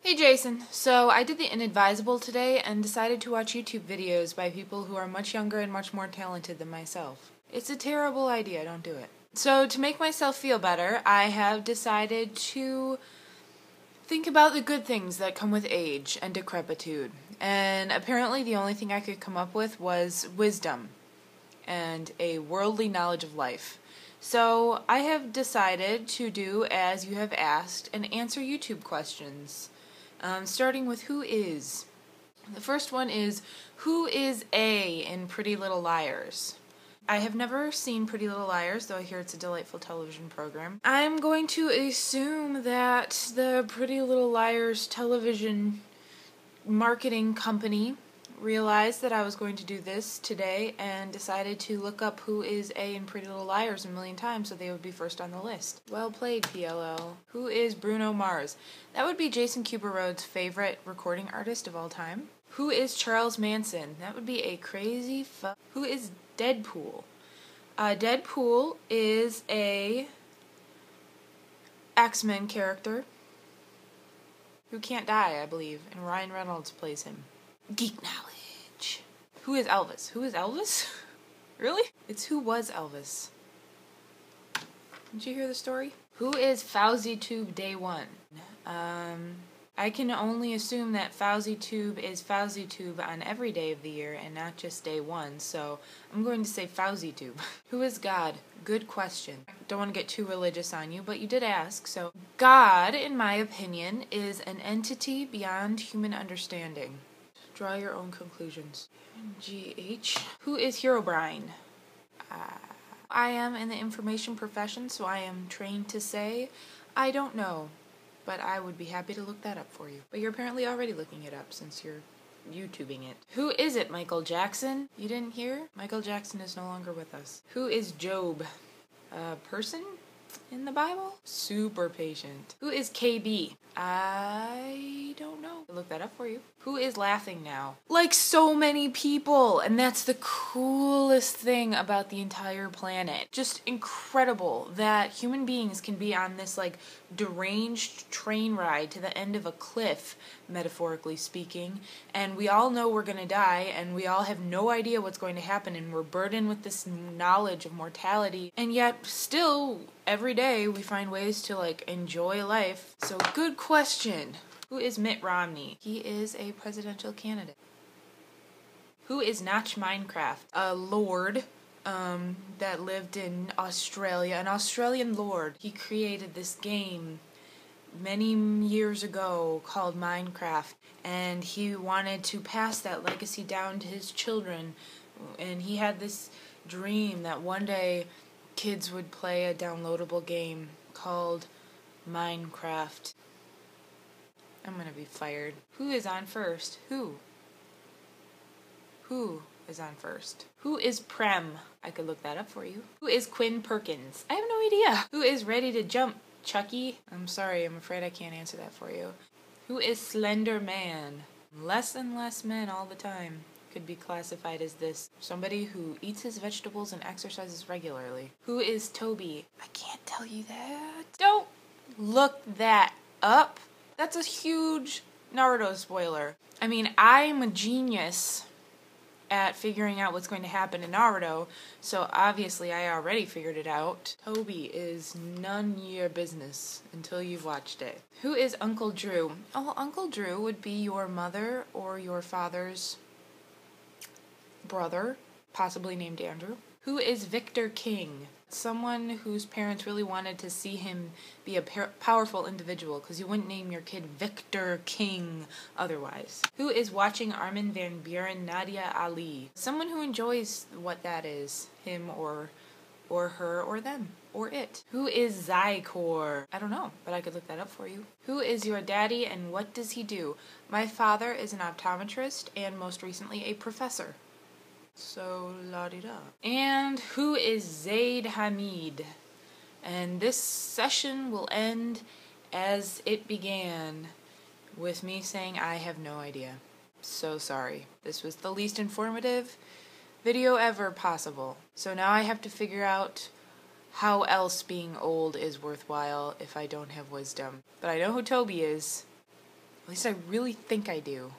Hey Jason, so I did the inadvisable today and decided to watch YouTube videos by people who are much younger and much more talented than myself. It's a terrible idea, don't do it. So to make myself feel better, I have decided to think about the good things that come with age and decrepitude. And apparently the only thing I could come up with was wisdom and a worldly knowledge of life. So I have decided to do as you have asked and answer YouTube questions. Starting with who is. The first one is, who is A in Pretty Little Liars? I have never seen Pretty Little Liars, though I hear it's a delightful television program. I'm going to assume that the Pretty Little Liars television marketing company realized that I was going to do this today and decided to look up who is A in Pretty Little Liars a million times so they would be first on the list. Well played, PLL. Who is Bruno Mars? That would be Jason Kuberode's favorite recording artist of all time. Who is Charles Manson? That would be a crazy Who is Deadpool? Deadpool is a X-Men character who can't die, I believe, and Ryan Reynolds plays him. Geek knowledge. Who is Elvis? Who is Elvis? Really? It's who was Elvis. Did you hear the story? Who is FowzieTube Day 1? I can only assume that FowzieTube is FowzieTube on every day of the year and not just day 1, so I'm going to say FowzieTube. Who is God? Good question. Don't want to get too religious on you, but you did ask, so God, in my opinion, is an entity beyond human understanding. Draw your own conclusions. GH. Who is Herobrine? I am in the information profession, so I am trained to say, I don't know, but I would be happy to look that up for you. But you're apparently already looking it up since you're YouTubing it. Who is it, Michael Jackson? You didn't hear? Michael Jackson is no longer with us. Who is Job? A person in the Bible? Super patient. Who is KB? I don't know. I'll look that up for you. Who is laughing now? Like so many people, and that's the coolest thing about the entire planet. Just incredible that human beings can be on this like deranged train ride to the end of a cliff, metaphorically speaking, and we all know we're gonna die, and we all have no idea what's going to happen, and we're burdened with this knowledge of mortality, and yet still every day we find ways to like enjoy life. So good question. Who is Mitt Romney? He is a presidential candidate. Who is Notch Minecraft? A lord that lived in Australia, an Australian lord. He created this game many years ago called Minecraft, and he wanted to pass that legacy down to his children, and he had this dream that one day kids would play a downloadable game called Minecraft. I'm gonna be fired. Who is on first? Who is on first? Who is Prem? I could look that up for you. Who is Quinn Perkins? I have no idea. Who is ready to jump? Chucky? I'm sorry, I'm afraid I can't answer that for you. Who is Slender Man? Less and less men all the time could be classified as this. Somebody who eats his vegetables and exercises regularly. Who is Toby? I can't tell you that. Don't look that up. That's a huge Naruto spoiler. I mean, I'm a genius at figuring out what's going to happen in Naruto, so obviously I already figured it out. Toby is none of your business until you've watched it. Who is Uncle Drew? Oh, Uncle Drew would be your mother or your father's brother, possibly named Andrew. Who is Victor King? Someone whose parents really wanted to see him be a powerful individual, because you wouldn't name your kid Victor King otherwise. Who is watching Armin van Buuren Nadia Ali? Someone who enjoys what that is. Him or her or them or it. Who is Zykor? I don't know, but I could look that up for you. Who is your daddy and what does he do? My father is an optometrist and most recently a professor. So, la-di-da. And who is Zaid Hamid? And this session will end as it began, with me saying I have no idea. So sorry. This was the least informative video ever possible. So now I have to figure out how else being old is worthwhile if I don't have wisdom. But I know who Toby is. At least I really think I do.